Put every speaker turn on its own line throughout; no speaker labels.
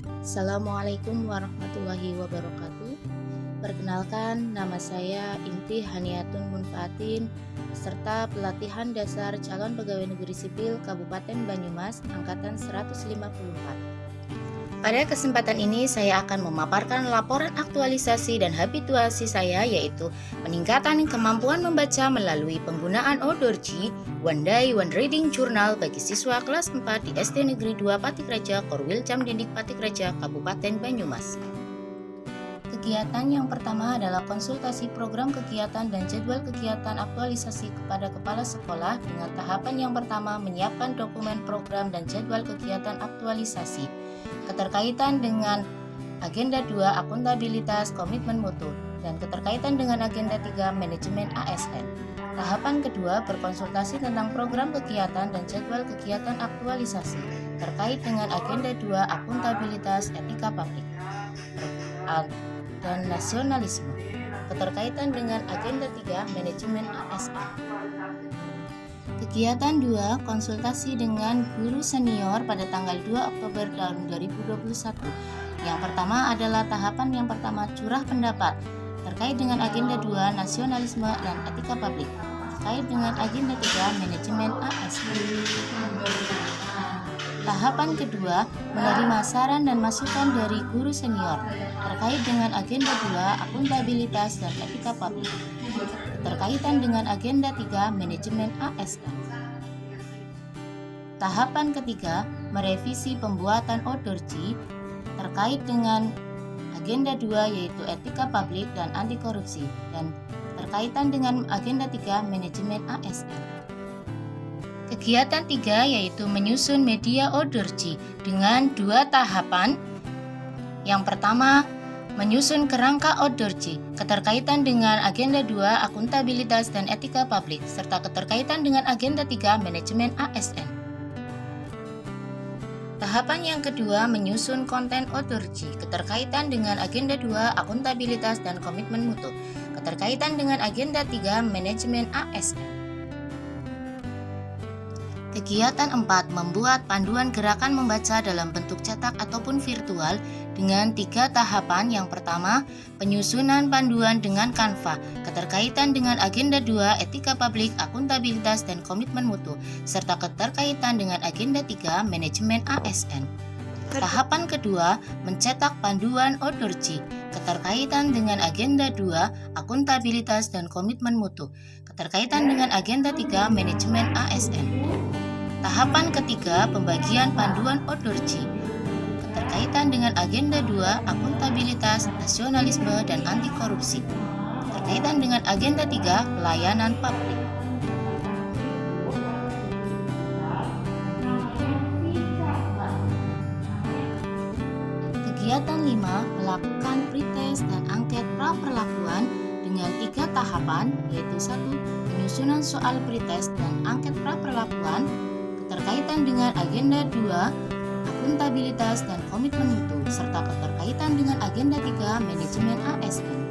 Assalamualaikum warahmatullahi wabarakatuh. Perkenalkan, nama saya Inti Haniatun Munfaatin, peserta pelatihan dasar calon pegawai negeri sipil Kabupaten Banyumas angkatan 154. Pada kesempatan ini saya akan memaparkan laporan aktualisasi dan habituasi saya, yaitu peningkatan kemampuan membaca melalui penggunaan Odorji One Day One Reading Journal bagi siswa kelas 4 di SD Negeri 2 Patikraja, Korwil Camdidik Patikraja, Kabupaten Banyumas. Kegiatan yang pertama adalah konsultasi program kegiatan dan jadwal kegiatan aktualisasi kepada kepala sekolah dengan tahapan yang pertama menyiapkan dokumen program dan jadwal kegiatan aktualisasi. Keterkaitan dengan agenda 2 akuntabilitas komitmen mutu dan keterkaitan dengan agenda 3 manajemen ASN. Tahapan kedua berkonsultasi tentang program kegiatan dan jadwal kegiatan aktualisasi terkait dengan agenda 2 akuntabilitas etika publik dan nasionalisme. Keterkaitan dengan agenda 3 manajemen ASN. Kegiatan 2 konsultasi dengan guru senior pada tanggal 2 Oktober tahun 2021. Yang pertama adalah tahapan yang pertama curah pendapat terkait dengan agenda 2 nasionalisme dan etika publik terkait dengan agenda 3 manajemen ASN. Tahapan kedua menerima saran dan masukan dari guru senior terkait dengan agenda 2 akuntabilitas dan etika publik terkaitan dengan agenda 3 manajemen ASN. Tahapan ketiga merevisi pembuatan Odorji terkait dengan agenda 2 yaitu etika publik dan anti korupsi dan terkaitan dengan agenda 3 manajemen ASN. Kegiatan 3 yaitu menyusun media Odorji dengan 2 tahapan. Yang pertama, menyusun kerangka Odorji, keterkaitan dengan agenda 2 akuntabilitas dan etika publik, serta keterkaitan dengan agenda 3 manajemen ASN. Tahapan yang kedua, menyusun konten Odorji, keterkaitan dengan agenda 2 akuntabilitas dan komitmen mutu, keterkaitan dengan agenda 3 manajemen ASN. Kegiatan 4, membuat panduan gerakan membaca dalam bentuk cetak ataupun virtual dengan 3 tahapan. Yang pertama, penyusunan panduan dengan Canva, keterkaitan dengan agenda 2 etika publik, akuntabilitas dan komitmen mutu, serta keterkaitan dengan agenda 3 manajemen ASN. Tahapan kedua, mencetak panduan Odorji, keterkaitan dengan agenda 2 akuntabilitas dan komitmen mutu, keterkaitan dengan agenda 3 manajemen ASN. Tahapan ketiga, pembagian panduan Odorji, keterkaitan dengan agenda 2 akuntabilitas, nasionalisme dan anti korupsi, keterkaitan dengan agenda 3 pelayanan publik. Kegiatan 5, melakukan pretest dan angket pra-perlakuan dengan 3 tahapan, yaitu 1. Penyusunan soal pretest dan angket pra-perlakuan keterkaitan dengan agenda 2 akuntabilitas dan komitmen mutu, serta keterkaitan dengan agenda 3 manajemen ASN.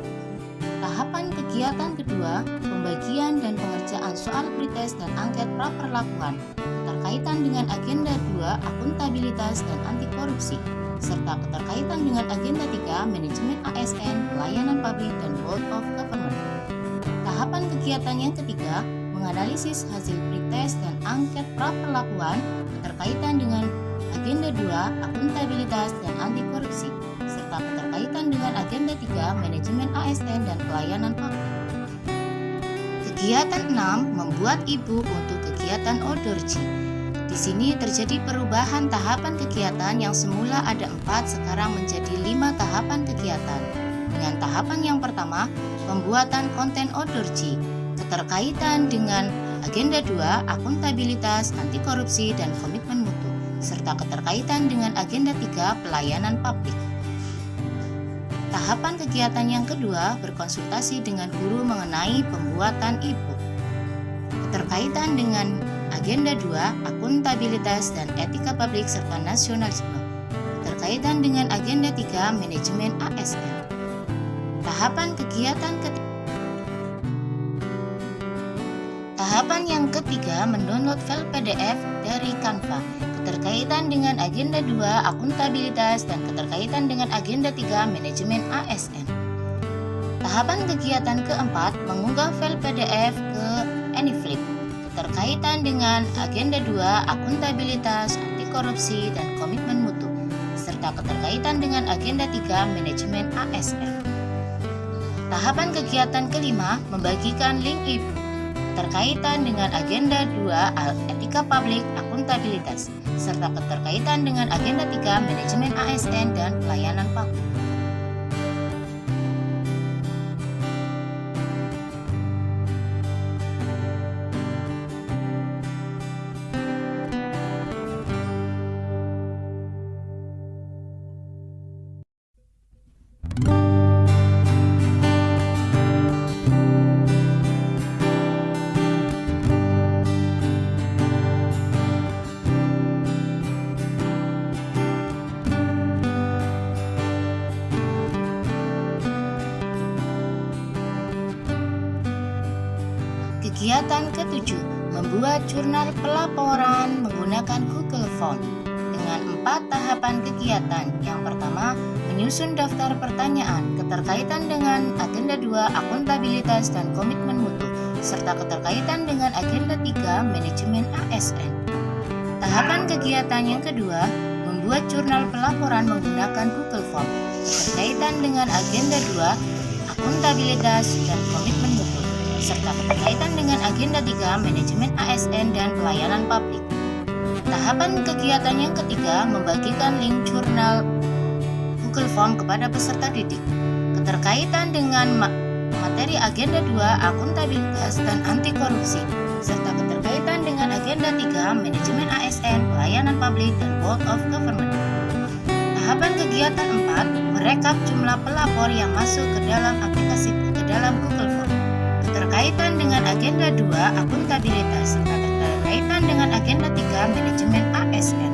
Tahapan kegiatan kedua, pembagian dan pengerjaan soal pretest dan angket pra-perlakuan keterkaitan dengan agenda 2 akuntabilitas dan anti korupsi, serta keterkaitan dengan agenda 3 manajemen ASN, pelayanan publik dan board of government. Tahapan kegiatan yang ketiga, menganalisis hasil pretest dan angket pra-perlakuan keterkaitan dengan agenda 2 akuntabilitas dan anti korupsi, serta keterkaitan dengan agenda 3 manajemen ASN dan pelayanan publik. Kegiatan 6, membuat e-book untuk kegiatan Odorji. Di sini terjadi perubahan tahapan kegiatan yang semula ada 4 sekarang menjadi 5 tahapan kegiatan. Dengan tahapan yang pertama, pembuatan konten Odorji, keterkaitan dengan agenda 2 akuntabilitas, anti korupsi dan komitmen mutu, serta keterkaitan dengan agenda 3 pelayanan publik. Tahapan kegiatan yang kedua, berkonsultasi dengan guru mengenai pembuatan e-book, keterkaitan dengan agenda 2 akuntabilitas dan etika publik serta nasionalisme, keterkaitan dengan agenda 3 manajemen ASN. Tahapan kegiatan ketiga, tahapan yang ketiga, mendownload file PDF dari Canva, keterkaitan dengan agenda 2 akuntabilitas dan keterkaitan dengan agenda 3 manajemen ASN. Tahapan kegiatan keempat mengunggah file PDF ke AnyFlip, keterkaitan dengan agenda 2 akuntabilitas, anti korupsi dan komitmen mutu, serta keterkaitan dengan agenda 3 manajemen ASN. Tahapan kegiatan kelima membagikan link e-book, keterkaitan dengan agenda 2 etika publik akuntabilitas, serta keterkaitan dengan agenda 3 manajemen ASN dan pelayanan publik. Kegiatan ketujuh, membuat jurnal pelaporan menggunakan Google Form dengan 4 tahapan kegiatan. Yang pertama, menyusun daftar pertanyaan keterkaitan dengan agenda 2 akuntabilitas dan komitmen mutu, serta keterkaitan dengan agenda 3 manajemen ASN. Tahapan kegiatan yang kedua, membuat jurnal pelaporan menggunakan Google Form berkaitan dengan agenda 2 akuntabilitas dan komitmen mutu, serta berkaitan dengan agenda 3 manajemen ASN dan pelayanan publik. Tahapan kegiatan yang ketiga membagikan link jurnal Google Form kepada peserta didik, keterkaitan dengan materi agenda 2 akuntabilitas dan anti korupsi, serta keterkaitan dengan agenda 3 manajemen ASN, pelayanan publik dan Board of Government. Tahapan kegiatan 4 merekap jumlah pelapor yang masuk ke dalam aplikasi Google Form, keterkaitan dengan agenda 2 akuntabilitas serta keterkaitan dengan agenda 3 manajemen ASN.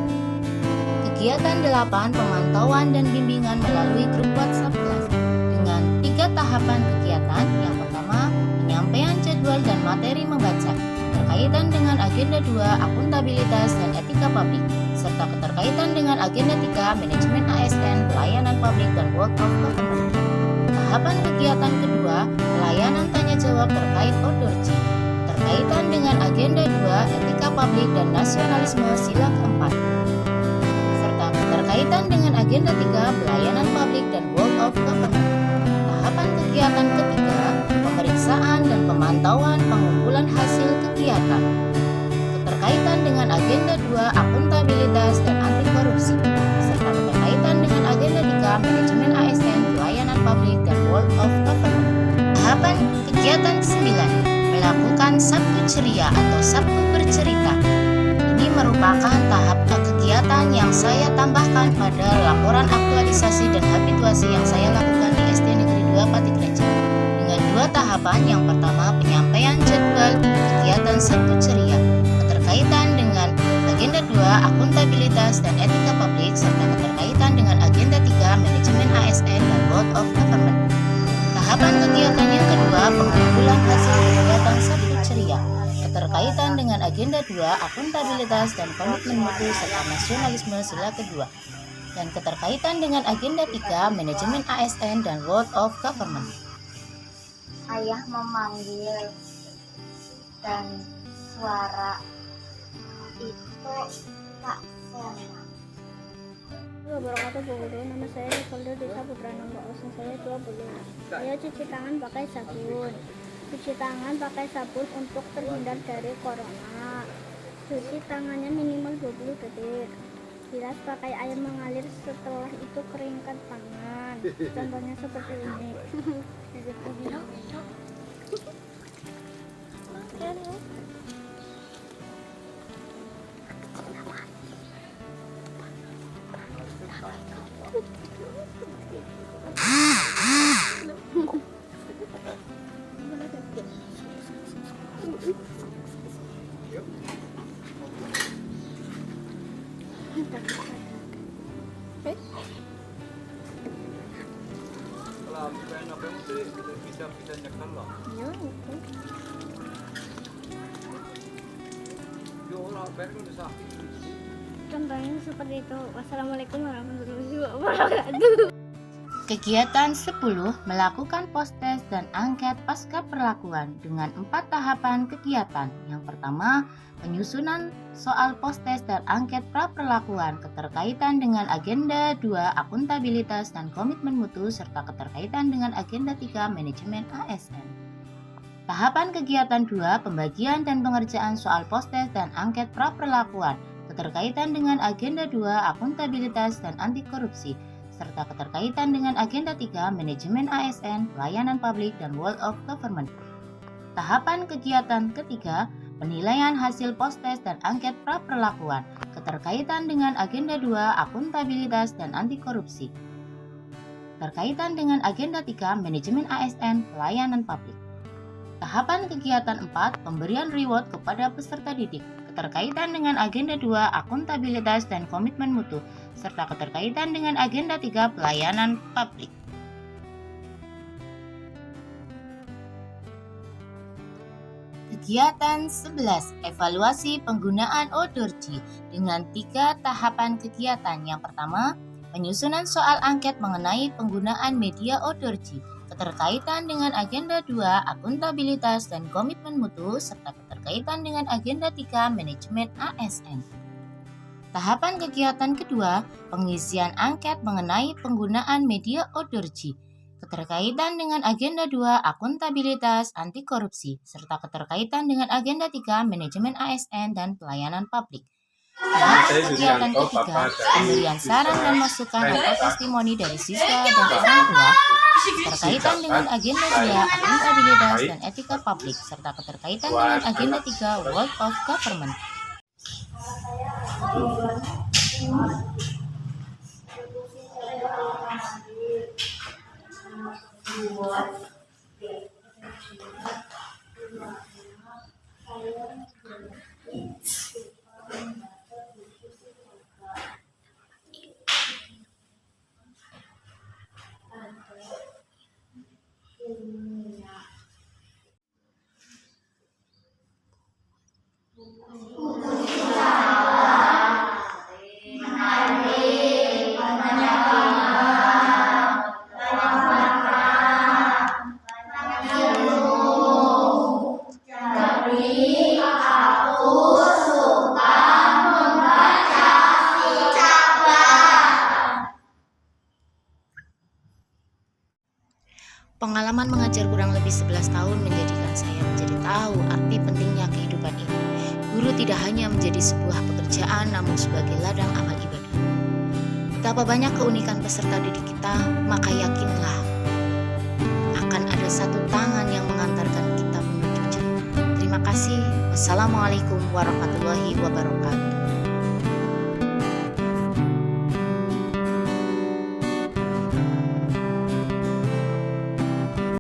Kegiatan 8 pemantauan dan bimbingan melalui grup WhatsApp kelas dengan 3 tahapan kegiatan. Yang pertama, penyampaian jadwal dan materi membaca berkaitan dengan agenda 2 akuntabilitas dan etika publik, serta keterkaitan dengan agenda 3 manajemen ASN, pelayanan publik dan Board of Government. Tahapan kegiatan kedua, pelayanan tanya jawab terkait Outdoor G, terkaitan dengan agenda 2 etika publik dan nasionalisme sila keempat, serta terkaitan dengan agenda 3 pelayanan publik dan Board of Government. Tahapan kegiatan ketiga, pemeriksaan dan pemantauan pengumpulan hasil kegiatan, keterkaitan dengan agenda 2 akuntabilitas dan anti korupsi, serta keterkaitan dengan agenda 3 manajemen ASN, pelayanan publik dan Board of Government. Tahapan kegiatan 9, melakukan Sabtu Ceria atau Sabtu Bercerita. Ini merupakan tahap kegiatan yang saya tambahkan pada laporan aktualisasi dan habituasi yang saya lakukan di SD Negeri 2 Pati Keraja. Dengan 2 tahapan, yang pertama penyampaian jadwal kegiatan Sabtu Ceria, keterkaitan dengan agenda 2 akuntabilitas dan etika publik, serta keterkaitan dengan agenda 3 manajemen ASN dan Board of Government. Tahapan kegiatan yang kedua, pengumpulan hasil kegiatan Sabtu Ceria, keterkaitan dengan agenda 2 akuntabilitas dan komitmen mutu serta nasionalisme sila kedua, dan keterkaitan dengan agenda 3 manajemen ASN dan Board of Government.
Ayah memanggil dan suara itu tak senang.
Wabarakatuh. Nama saya Rivaldo Desa Putra Nombor Usia saya 20. Saya cuci tangan pakai sabun. Cuci tangan pakai sabun untuk terhindar dari corona. Cuci tangannya minimal 20 detik. Bilas pakai air mengalir, setelah itu keringkan tangan. Contohnya seperti ini.
Kalau pengen apa itu bisa nyekel loh.
Ya, oke.
Yo orang pengen udah sakit.
contohnya seperti itu. Wassalamualaikum warahmatullahi wabarakatuh.
Kegiatan 10 melakukan post-tes dan angket pasca perlakuan dengan 4 tahapan kegiatan. Yang pertama, penyusunan soal post-tes dan angket pra-perlakuan, keterkaitan dengan agenda 2, akuntabilitas dan komitmen mutu, serta keterkaitan dengan agenda 3, manajemen ASN. Tahapan kegiatan 2, pembagian dan pengerjaan soal post-tes dan angket pra-perlakuan, keterkaitan dengan agenda 2, akuntabilitas dan anti korupsi, serta keterkaitan dengan agenda 3, manajemen ASN, pelayanan publik, dan world of government. Tahapan kegiatan ketiga, penilaian hasil post-tes dan angket pra-perlakuan, keterkaitan dengan agenda 2, akuntabilitas, dan anti korupsi. Terkaitan dengan agenda 3, manajemen ASN, pelayanan publik. Tahapan kegiatan 4, pemberian reward kepada peserta didik, keterkaitan dengan agenda 2, akuntabilitas dan komitmen mutu, serta keterkaitan dengan agenda 3, pelayanan publik. Kegiatan 11, evaluasi penggunaan Odorji dengan 3 tahapan kegiatan. Yang pertama, penyusunan soal angket mengenai penggunaan media Odorji, keterkaitan dengan agenda 2, akuntabilitas dan komitmen mutu, serta keterkaitan dengan agenda 3, manajemen ASN. Tahapan kegiatan kedua, pengisian angket mengenai penggunaan media Odorji, keterkaitan dengan agenda 2, akuntabilitas, anti korupsi, serta keterkaitan dengan agenda 3, manajemen ASN dan pelayanan publik. Tahapan kegiatan ketiga, pemberian saran dan masukan atau testimoni dari siswa dan orang tua, terkaitan dengan agenda 2, akuntabilitas dan etika publik, serta keterkaitan dengan agenda 3, world of government. Pengalaman mengajar kurang lebih 11 tahun menjadikan saya menjadi tahu arti pentingnya kehidupan ini. Guru tidak hanya menjadi sebuah pekerjaan, namun sebagai ladang amal ibadah. Betapa banyak keunikan peserta didik kita, maka yakinlah akan ada satu tangan yang mengantarkan kita menuju jannah. Terima kasih. Wassalamualaikum warahmatullahi wabarakatuh.